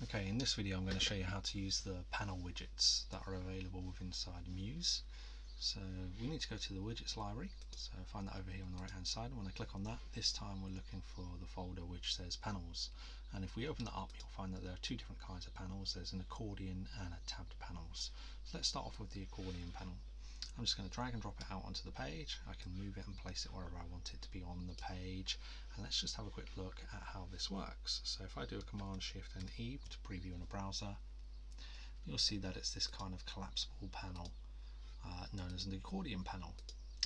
Okay, in this video I'm going to show you how to use the panel widgets that are available inside Muse. So we need to go to the widgets library, so find that over here on the right hand side. When I click on that, this time we're looking for the folder which says panels, and if we open that up you'll find that there are two different kinds of panels. There's an accordion and a tabbed panels. So let's start off with the accordion panel. I'm just going to drag and drop it out onto the page. I can move it and place it wherever I want it to be on the page, and let's just have a quick look at how this works. So if I do a Command Shift and E to preview in a browser, you'll see that it's this kind of collapsible panel known as an accordion panel.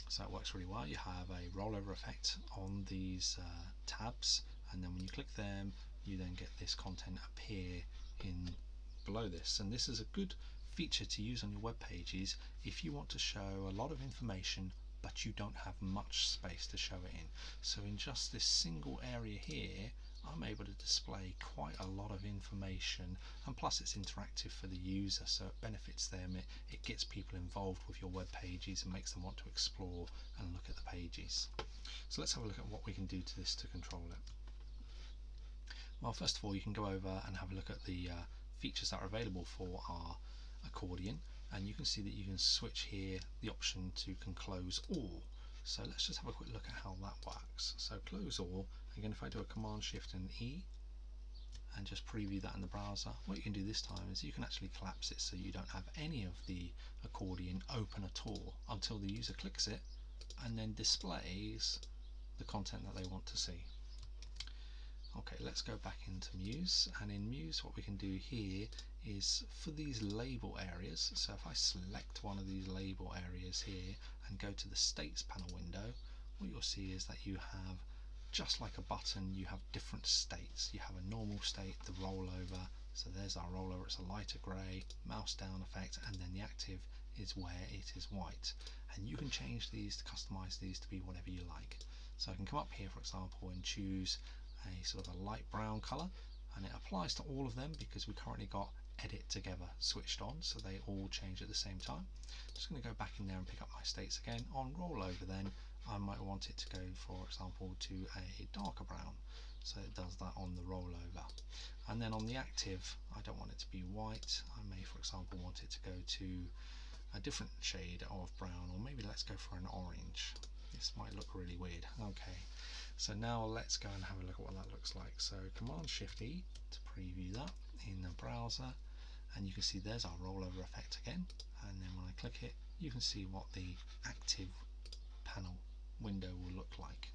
So it works really well. You have a rollover effect on these tabs, and then when you click them you then get this content appear in below this, and this is a good feature to use on your web pages if you want to show a lot of information but you don't have much space to show it in. So in just this single area here I'm able to display quite a lot of information, and plus it's interactive for the user, so it benefits them. It gets people involved with your web pages and makes them want to explore and look at the pages. So let's have a look at what we can do to this to control it. Well, first of all you can go over and have a look at the features that are available for our accordion, and you can see that you can switch here the option to can close all. So let's just have a quick look at how that works. So close all, again if I do a Command Shift and E and just preview that in the browser, what you can do this time is you can actually collapse it so you don't have any of the accordion open at all until the user clicks it and then displays the content that they want to see. Okay, let's go back into Muse, and in Muse what we can do here is for these label areas, so if I select one of these label areas here and go to the states panel window, what you'll see is that you have, just like a button, you have different states. You have a normal state, the rollover, so there's our rollover, it's a lighter grey, mouse down effect, and then the active is where it is white, and you can change these to customize these to be whatever you like. So I can come up here for example and choose a sort of a light brown colour, and it applies to all of them because we currently got edit together switched on, so they all change at the same time. I'm just going to go back in there and pick up my states again. On rollover then I might want it to go, for example, to a darker brown, so it does that on the rollover. And then on the active I don't want it to be white, I may for example want it to go to a different shade of brown, or maybe let's go for an orange. This might look really weird. Okay, so now let's go and have a look at what that looks like. So Command Shift E to preview that in the browser, and you can see there's our rollover effect again, and then when I click it you can see what the active panel window will look like.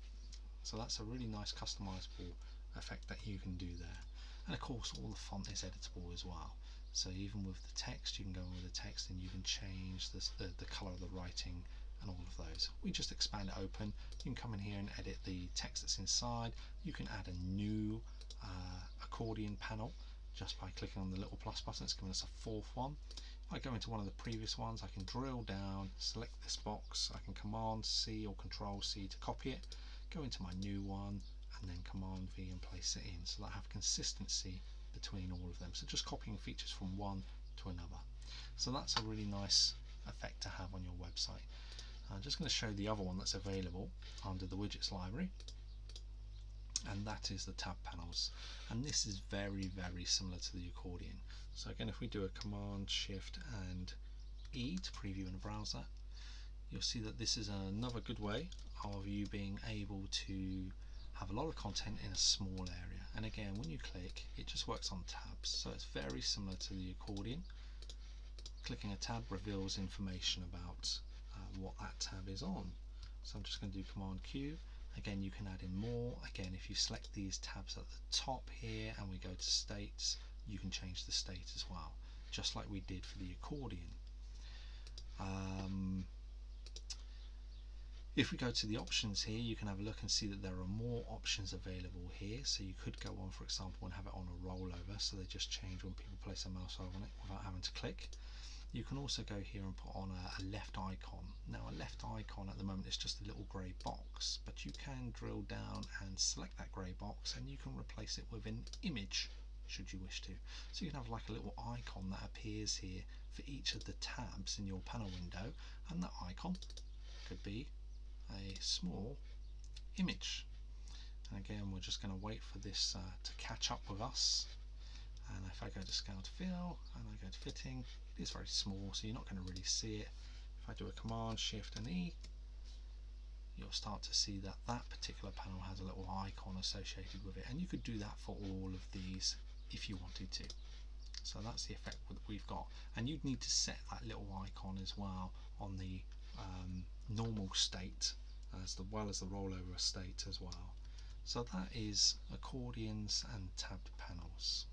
So that's a really nice customizable effect that you can do there, and of course all the font is editable as well. So even with the text you can go in with the text and you can change the colour of the writing and all of those. We just expand it open. You can come in here and edit the text that's inside. You can add a new accordion panel just by clicking on the little plus button. It's given us a fourth one. If I go into one of the previous ones, I can drill down, select this box, I can Command C or Control C to copy it, go into my new one and then Command V and place it in, so that I have consistency between all of them. So just copying features from one to another. So that's a really nice effect to have on your website. I'm just going to show the other one that's available under the widgets library, and that is the tab panels, and this is very similar to the accordion. So again if we do a Command Shift and E to preview in a browser, you'll see that this is another good way of you being able to have a lot of content in a small area, and again when you click it just works on tabs, so it's very similar to the accordion. Clicking a tab reveals information about what that tab is on. So I'm just going to do Command Q. Again you can add in more. Again if you select these tabs at the top here and we go to states, you can change the state as well, just like we did for the accordion. If we go to the options here you can have a look and see that there are more options available here, so you could go on for example and have it on a rollover, so they just change when people place a mouse over it without having to click. You can also go here and put on a left icon. Now a left icon at the moment is just a little grey box, but you can drill down and select that grey box and you can replace it with an image should you wish to. So you can have like a little icon that appears here for each of the tabs in your panel window, and that icon could be a small image. And again we're just going to wait for this to catch up with us, And if I go to scale to fill and I go to fitting, it is very small, so you're not going to really see it. If I do a Command Shift and E, you'll start to see that that particular panel has a little icon associated with it, and you could do that for all of these if you wanted to. So that's the effect that we've got, and you'd need to set that little icon as well on the normal state as well as the rollover state as well. So that is accordions and tabbed panels.